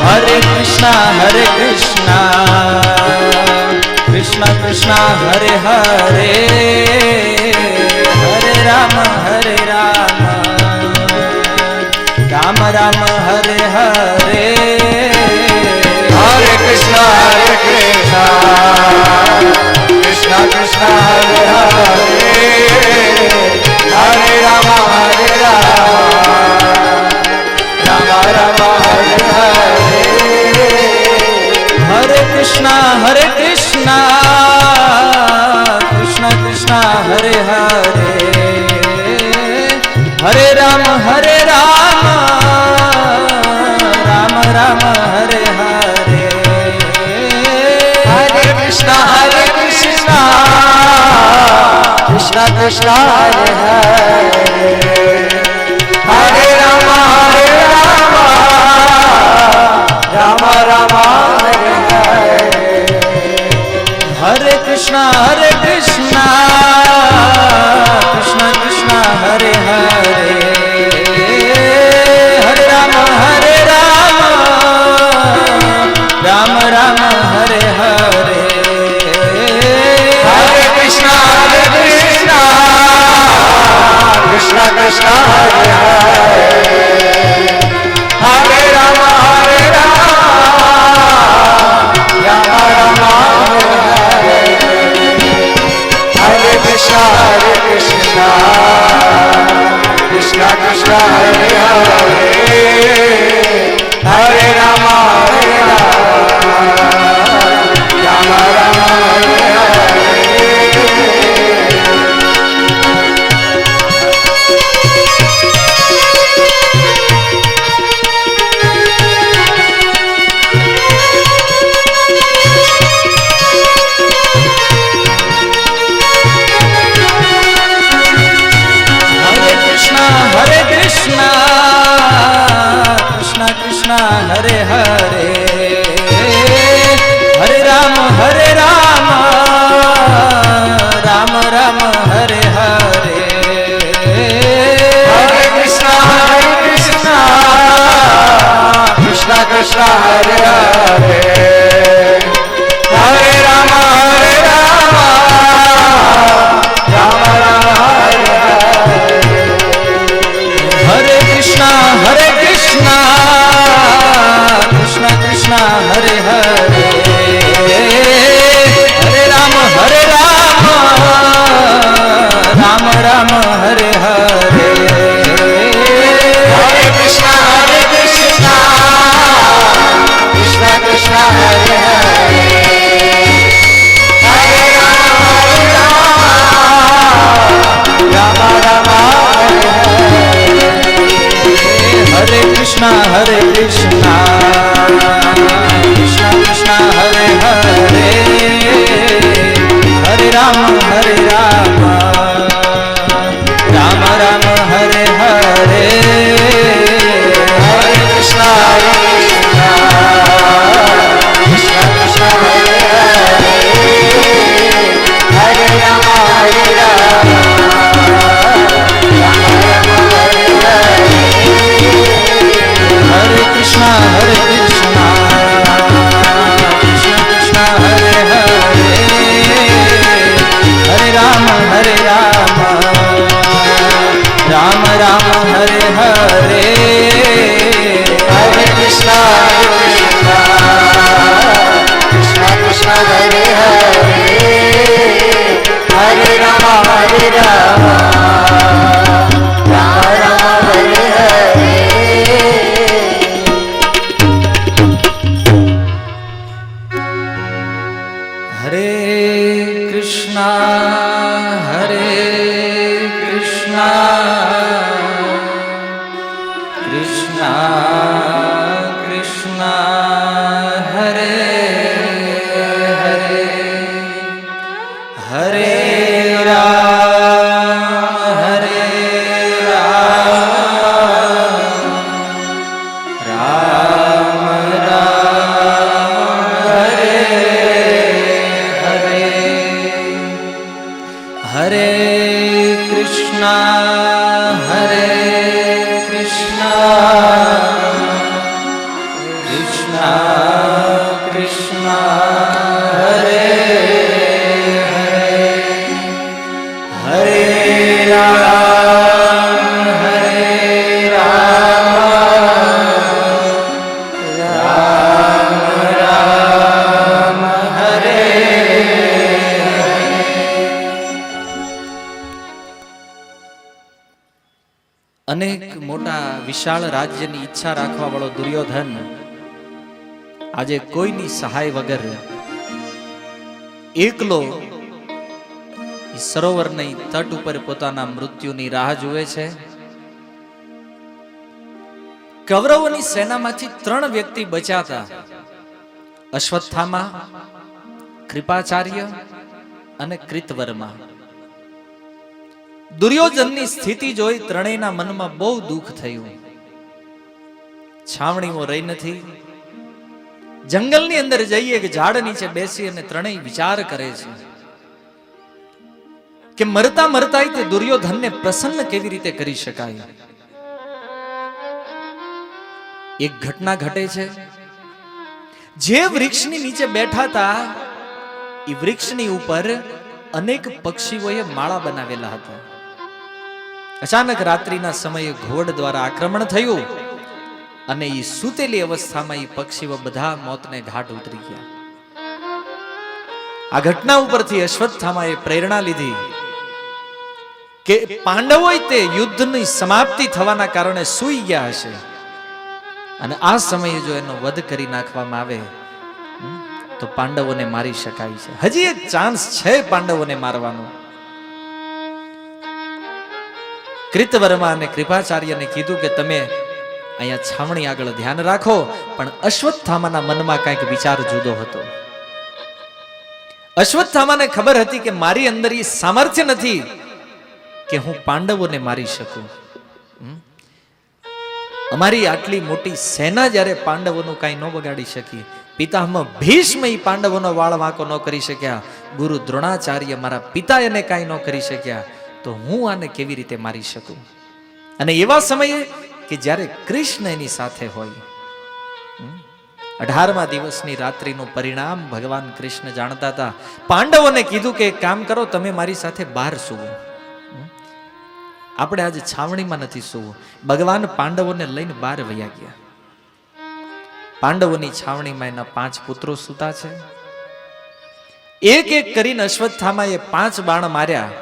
Hare Krishna, Krishna Krishna, Hare Hare, Hare Rama, Rama Rama, Hare Hare. Hare Krishna, Krishna Krishna, Hare Hare, Hare Rama, Rama Rama, Hare Hare. Hare Krishna, Krishna Krishna, Hare Hare, Hare Rama, Rama Rama, Hare Hare. Hare Krishna, Krishna Krishna, Hare Hare, Hare Rama, Rama Rama, Hare Hare. Hare Krishna, Krishna Krishna, Hare Hare, Hare Rama, Rama Rama, Hare Hare. Hare Krishna, Krishna Krishna, Hare Hare, Hare Rama, Rama Rama, Hare Hare. Hare Krishna, Krishna Krishna, Hare Hare, Hare Rama, Rama Rama, Hare Hare. Krishna Krishna, Hare Hare, Hare Rama, Rama Rama, Hare Hare. Hare Krishna, Krishna Krishna, Hare Hare, Hare Rama, Rama Rama, Hare Hare. Hare Krishna, Krishna Krishna, Hare Hare, Hare Rama, Rama Rama, Hare Hare. Hare Krishna, Krishna Krishna, Hare Hare, Hare Rama, Rama Rama, Hare Hare. Hare Krishna, Krishna Krishna, Hare Hare, Hare Rama, Rama Rama, Hare Hare. Hare Krishna, Krishna Krishna, Hare Hare, Hare Rama, Rama Rama, Hare Hare. Hare Krishna, Krishna Krishna, Hare Hare, Hare Rama, Rama Rama, Hare Hare. Hare Krishna, Krishna Krishna, Hare Hare, Hare Rama, Rama Rama, Hare Hare. Hare Krishna, Krishna Krishna, Hare Hare, Hare Rama, Rama Rama, Hare Hare. Hare Krishna, Krishna Krishna Krishna Hare Hare Hare Ram Hare Ram Ram Ram Hare અનેક મોટા વિશાળ રાજ્યની ઈચ્છા રાખવા વાળો દુર્યોધન આજે કોઈની સહાય વગર એકલો ઈ સરોવરની તટ ઉપર પોતાના મૃત્યુની રાહ જુએ છે. કૌરવોની સેનામાંથી 3 વ્યક્તિ બચ્યા હતા: અશ્વત્થામા, કૃપાચાર્ય અને કૃતવર્મા. દુર્યોધનની સ્થિતિ જોઈ ત્રણેયના મનમાં બહુ દુઃખ થયું. છાવણીઓ રહી નથી. જંગલની અંદર જઈ એક ઝાડ નીચે બેસી અને ત્રણેય વિચાર કરે છે કે મરતા મરતા તે દુર્યોધનને પ્રસન્ન કેવી રીતે કરી શકાય. એક ઘટના ઘટે છે. જે વૃક્ષની નીચે બેઠા હતા એ વૃક્ષની ઉપર અનેક પક્ષીઓએ માળા બનાવેલા હતા. અચાનક રાત્રિના સમયે ઘોડ દ્વારા આક્રમણ થયું અને એ સૂતેલી અવસ્થામાં એ પક્ષીઓ બધા મોતને ઘાટ ઉતરી ગયા. આ ઘટના ઉપરથી અશ્વત્થામાએ પ્રેરણા લીધી કે પાંડવોએ તે યુદ્ધની સમાપ્તિ થવાના કારણે સૂઈ ગયા હશે અને આ સમયે જો એનો વધ કરી નાખવામાં આવે તો પાંડવોને મારી શકાય છે. હજી એક ચાન્સ છે પાંડવોને મારવાનો. કૃતવર્મા અને કૃપાચાર્યને કીધું કે તમે અહીંયા છાવણી આગળ ધ્યાન રાખો, પણ અશ્વત્થામાના મનમાં કંઈક વિચાર જુદો હતો. અશ્વત્થામાને ખબર હતી કે મારી અંદર એ સામર્થ્ય નથી કે હું પાંડવોને મારી શકું. અમારી આટલી મોટી સેના જ્યારે પાંડવોનું કાંઈ ન બગાડી શકી, પિતામહ ભીષ્મ એ પાંડવોનો વાળ વાંકો ન કરી શક્યા, ગુરુ દ્રોણાચાર્ય મારા પિતા એને કાંઈ ન કરી શક્યા, તો હું આને કેવી રીતે મારી શકું? અને એવા સમયે કે જ્યારે કૃષ્ણ એની સાથે હોય. 18મા દિવસની રાત્રિનું પરિણામ ભગવાન કૃષ્ણ જાણતા હતા. પાંડવોને કીધું કે એક કામ કરો, તમે મારી સાથે બહાર સૂવો. આપણે આજે છાવણીમાં નથી સૂવું. ભગવાન પાંડવોને લઈને બહાર વયા ગયા. પાંડવોની છાવણીમાં એના 5 પુત્રો સૂતા છે. એક એક કરીને અશ્વત્થામાએ 5 બાણ માર્યા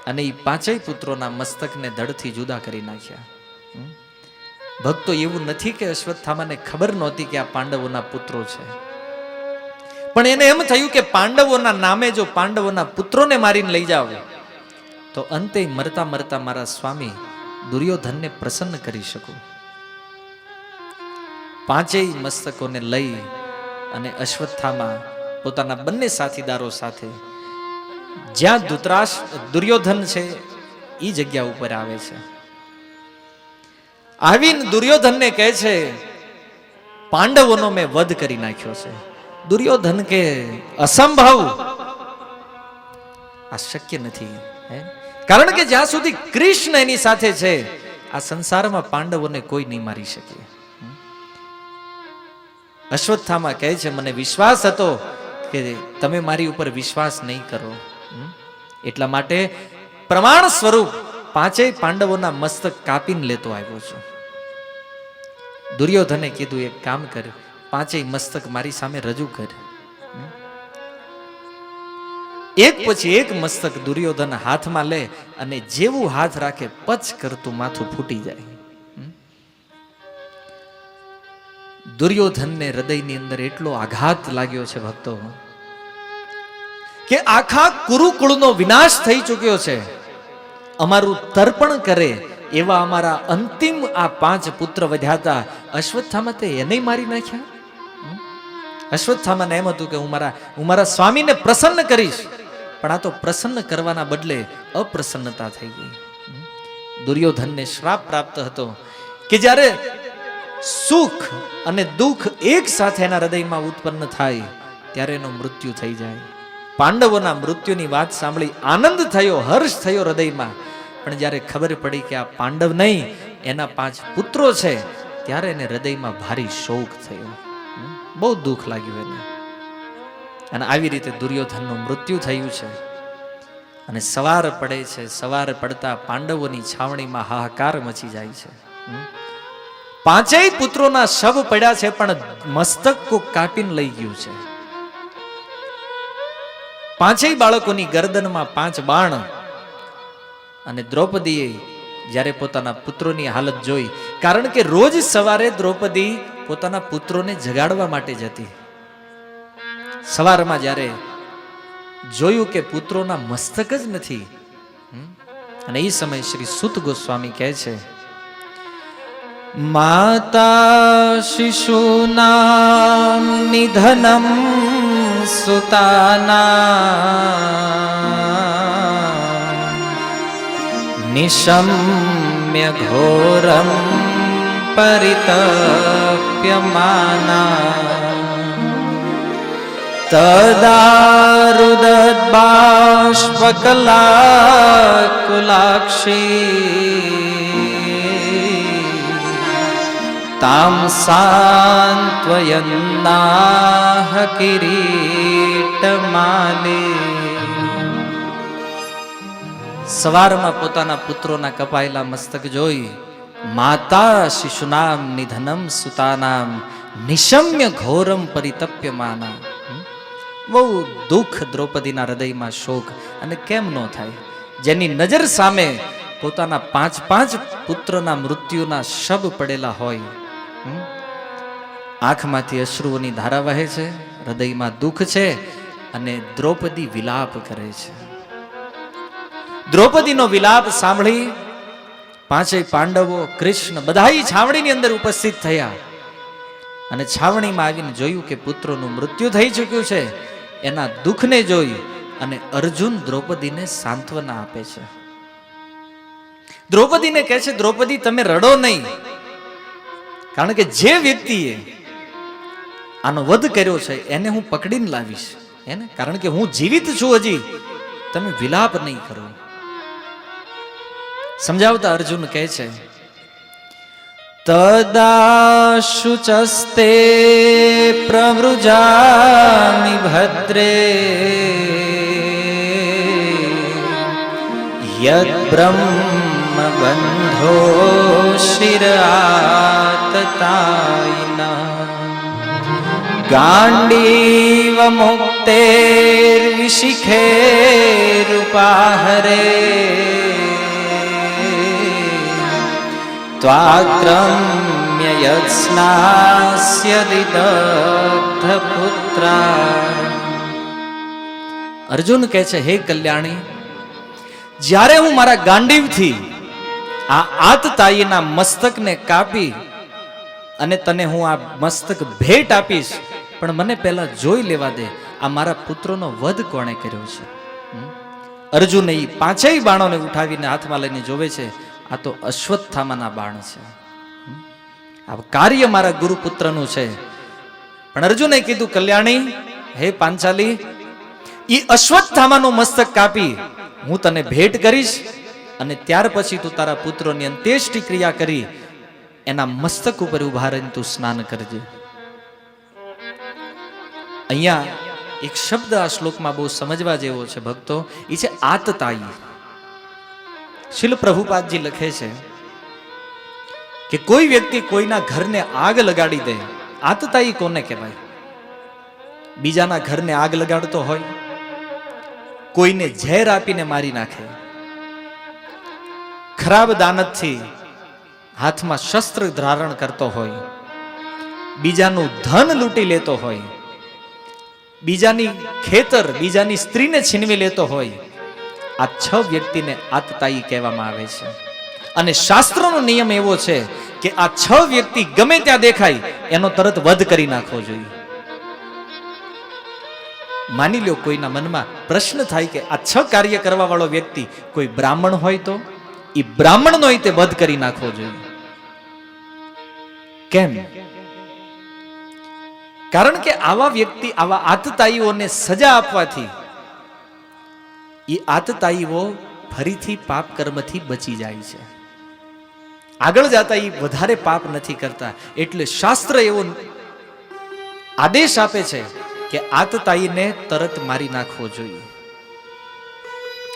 અને એ 5 પુત્રોના મસ્તકને ધડથી જુદા કરી નાખ્યા. ભક્તો, એવું નથી કે અશ્વત્થામાને ખબર નહોતી કે આ પાંડવોના પુત્રો છે, પણ એને એમ થયું કે પાંડવોના નામે જો પાંડવોના પુત્રોને મારીને લઈ જાવ તો અંતે મરતા મરતા મારા સ્વામી દુર્યોધનને પ્રસન્ન કરી શકું. 5 મસ્તકોને લઈ અને અશ્વત્થામા પોતાના બંને સાથીદારો સાથે જ્યાં દુર્યોધન છે એ જગ્યા ઉપર આવે છે. આવીને દુર્યોધનને કહે છે, પાંડવોનો મેં વધ કરી નાખ્યો છે. દુર્યોધન કે અસંભવ, આ શક્ય નથી. કારણ કે જ્યાં સુધી કૃષ્ણ એની સાથે છે આ સંસારમાં પાંડવોને કોઈ નહીં મારી શકે. અશ્વત્થામા કહે છે, મને વિશ્વાસ હતો કે તમે મારી ઉપર વિશ્વાસ નહીં કરો, એટલા માટે પ્રમાણ સ્વરૂપ 5 પાંડવોના મસ્તક કાપીને લેતો આવ્યો છું. દુર્યોધને કીધું, એક કામ કર, 5 મસ્તક મારી સામે રજૂ કર. એક પછી એક મસ્તક દુર્યોધન હાથમાં લે અને જેવું હાથ રાખે પચ કરતું માથું ફૂટી જાય. દુર્યોધનને હૃદયની અંદર એટલો આઘાત લાગ્યો છે ભક્તો કે આખા કુરુકુળનો વિનાશ થઈ ચૂક્યો છે. અમારું તર્પણ કરે એવા અમારા અંતિમ આ 5 પુત્ર વધ્યા હતા, અશ્વત્થામા તે એને મારી નાખ્યા. અશ્વત્થામાને એમ હતું કે હું મારા સ્વામીને પ્રસન્ન કરીશ, પણ આ તો પ્રસન્ન કરવાના બદલે અપ્રસન્નતા થઈ ગઈ. દુર્યોધનને શ્રાપ પ્રાપ્ત હતો કે જ્યારે સુખ અને દુઃખ એક સાથે એના હૃદયમાં ઉત્પન્ન થાય ત્યારે એનું મૃત્યુ થઈ જાય. પાંડવોના મૃત્યુની વાત સાંભળી આનંદ થયો, હર્ષ થયો હૃદયમાં, પણ જ્યારે ખબર પડી કે આ પાંડવ નહીં એના 5 પુત્રો છે ત્યારે એને હૃદયમાં ભારી શોક થયો. બહુ દુઃખ લાગ્યું એને. અને આવી રીતે દુર્યોધનનું મૃત્યુ થયું છે. અને સવાર પડે છે. સવાર પડતા પાંડવોની છાવણીમાં હાહાકાર મચી જાય છે. પાંચેય પુત્રોના શવ પડ્યા છે, પણ મસ્તક કોક કાપીને લઈ ગયું છે. પાંચેય બાળકોની ગરદનમાં 5 બાણ. અને દ્રૌપદીએ જ્યારે પોતાના પુત્રોની હાલત જોઈ, કારણ કે રોજ સવારે દ્રૌપદી પોતાના પુત્રોને જગાડવા માટે જતી. સવારમાં જ્યારે જોયું કે પુત્રોના મસ્તક જ નથી, અને એ સમય શ્રી સુત ગોસ્વામી કહે છે, માતા શિશુના નિધનમ સુતાના નિશમ્ય ઘોરમ પરિતપ્યમાના તદારુદબાષ્પકલાકુલાક્ષી તામ સાંત્વયન્નાહ કિરીટમાલે. સવારમાં પોતાના પુત્રોના કપાયેલા મસ્તક જોઈ માતા શિશુનામ નિધનમ સુતાનામ નિશમ્ય ઘોરમ પરિતપ્યમાના. બહુ દુઃખ દ્રૌપદીના હૃદયમાં, શોક. અને કેમ ન થાય? જેની નજર સામે પોતાના 5 પુત્રના મૃત્યુના શબ પડેલા હોય, આંખમાંથી અશ્રુઓની ધારા વહે છે, હૃદયમાં દુઃખ છે, અને દ્રૌપદી વિલાપ કરે છે. દ્રૌપદીનો વિલાપ સાંભળી 5 પાંડવો, કૃષ્ણ બધાય છાવણીની અંદર ઉપસ્થિત થયા. અને છાવણીમાં આવીને જોયું કે પુત્રોનું મૃત્યુ થઈ ચૂક્યું છે. એના દુઃખને જોઈ અને અર્જુન દ્રૌપદીને સાંત્વના આપે છે. દ્રૌપદીને કહે છે, દ્રૌપદી તમે રડો નહીં, કારણ કે જે વ્યક્તિએ આનો વધ કર્યો છે એને હું પકડીને લાવીશ એને, કારણ કે હું જીવિત છું હજી, તમે વિલાપ નહીં કરો. સમજાવતા અર્જુન કહે છે, તદા શુચસ્તે પ્રવૃજામિ ભદ્રે યદ બ્રહ્મ બંધો શિરાતતાયિના ગાંડીવ મુક્તેર્વિશિખેરુપાહરે ત્વાક્રમ્ય યત્સ્નાસ્યદિદગ્ધપુત્રા. અર્જુન કહે છે, હે કલ્યાણી, જ્યારે હું મારા ગાંડીવથી આ આતતાયીના મસ્તકને કાપી અને તને હું આ મસ્તક ભેટ આપીશ, પણ મને પહેલા જોઈ લેવા દે, આ મારા પુત્રોનો વધ કોણે કર્યો છે. અર્જુન એ 5 બાણોને ઉઠાવીને હાથમાં લઈને જોવે છે, આ તો અશ્વત્થામાના બાણ છે. આ કાર્ય મારા ગુરુપુત્રનું છે. પણ અર્જુને કીધું, કલ્યાણી, હે પાંચાલી, ઈ અશ્વત્થામાનું મસ્તક કાપી હું તને ભેટ કરીશ, અને ત્યાર પછી તું તારા પુત્રોની અંત્યેષ્ટિ ક્રિયા કરી એના મસ્તક ઉપર ઉભા રહીને તું સ્નાન કરજે. અહીંયા એક શબ્દ આ શ્લોકમાં બહુ સમજવા જેવો છે ભક્તો, એ છે આતતાયી. શીલ પ્રભુપાદજી લખે છે કે કોઈ વ્યક્તિ કોઈના ઘરને આગ લગાડી દે, આતતાયી કોને કહેવાય? બીજાના ઘરને આગ લગાડતો હોય, કોઈને ઝેર આપીને મારી નાખે, ખરાબ દાનતથી હાથમાં શસ્ત્ર ધારણ કરતો હોય, બીજાનું ધન લૂંટી લેતો હોય, બીજાની ખેતર, બીજાની સ્ત્રીને છીનવી લેતો હોય, આ 6 વ્યક્તિને આતતાયી કહેવામાં આવે છે. અને શાસ્ત્રનો નિયમ એવો છે કે આ 6 વ્યક્તિ ગમે ત્યાં દેખાય એનો તરત વધ કરી નાખવો જોઈએ. માની લો કોઈના મનમાં પ્રશ્ન થાય કે આ 6 કાર્ય કરવા વાળો વ્યક્તિ કોઈ બ્રાહ્મણ હોય તો એ બ્રાહ્મણનો તે વધ કરી નાખવો જોઈએ. કેમ? કારણ કે આવા વ્યક્તિ, આવા આતતાયીઓને સજા આપવાથી એ આતતાયીઓ ફરીથી પાપ કર્મથી બચી જાય છે. આગળ જતા એ વધારે પાપ નથી કરતા. એટલે શાસ્ત્ર એવો આદેશ આપે છે કે આતતાઈને તરત મારી નાખવો જોઈએ.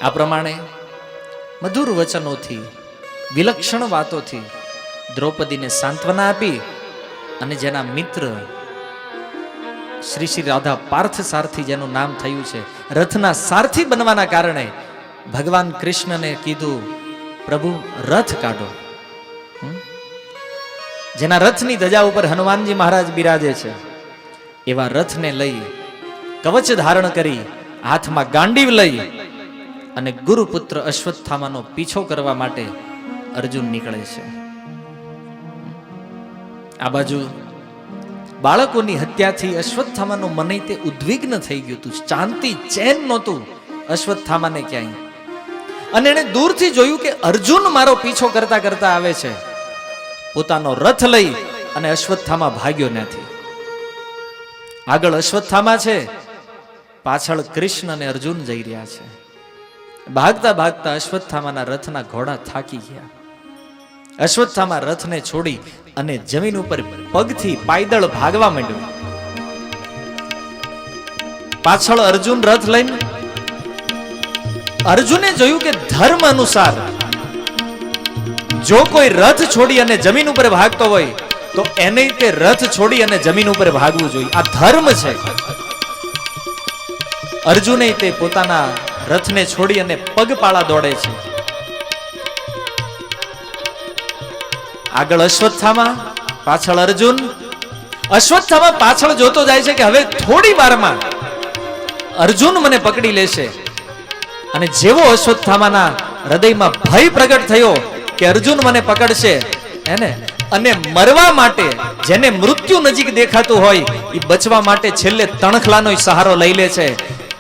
આ પ્રમાણે મધુર વચનોથી, વિલક્ષણ વાતોથી દ્રૌપદીને સાંત્વના આપી અને જેના મિત્ર શ્રી શ્રી રાધા પાર્થ સારથી જેનું નામ થયું છે, રથના સારથી બનવાના કારણે ભગવાન કૃષ્ણને કીધું, પ્રભુ રથ કાઢો. જેના રથની ધજા ઉપર હનુમાનજી મહારાજ બિરાજે છે, એવા રથને લઈ કવચ ધારણ કરી હાથમાં ગાંડીવ લઈ અને ગુરુપુત્ર અશ્વત્થામાનો પીછો કરવા માટે અર્જુન નીકળે છે. આ બાજુ બાળકોની હત્યાથી અશ્વત્થામાનું મન તે ઉદ્વિગ્ન થઈ ગયું હતું. શાંતિ ચેન નહોતું અશ્વત્થામાને ક્યાંય. અને એણે દૂરથી જોયું કે અર્જુન મારો પીછો કરતા કરતા આવે છે. પોતાનો રથ લઈ અને અશ્વત્થામા ભાગ્યો નથી. આગળ અશ્વત્થામા છે, પાછળ કૃષ્ણ અને અર્જુન જઈ રહ્યા છે. ભાગતા ભાગતા અશ્વત્થામાના રથના ઘોડા થાકી ગયા. અશ્વત્થામા રથને છોડી અને જમીન ઉપર પગથી પાયદળ ભાગવા માંડ્યો. પાછળ અર્જુન રથ લઈને, અર્જુને જોયું કે ધર્મ અનુસાર જો કોઈ રથ છોડી અને જમીન ઉપર ભાગતો હોય તો એને તે રથ છોડી અને જમીન ઉપર ભાગવું જોઈએ. આ ધર્મ છે. અર્જુને તે પોતાના રથને છોડી અને પગપાળા દોડે છે. આગળ અશ્વત્થામા, પાછળ અર્જુન. અશ્વત્થામા પાછળ જોતો જાય છે કે હવે થોડી વારમાં અર્જુન મને પકડી લેશે. અને જેવો અશ્વત્થામાના હૃદયમાં ભય પ્રગટ થયો કે અર્જુન મને પકડશે એને, અને મરવા માટે, જેને મૃત્યુ નજીક દેખાતું હોય એ બચવા માટે છેલ્લે તણખલાનો સહારો લઈ લે છે.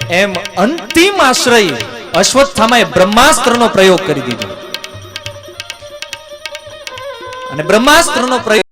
એમ અંતિમ આશ્રય અશ્વત્થામાએ બ્રહ્માસ્ત્રનો પ્રયોગ કરી દીધો. અને બ્રહ્માસ્ત્રનો પ્રયોગ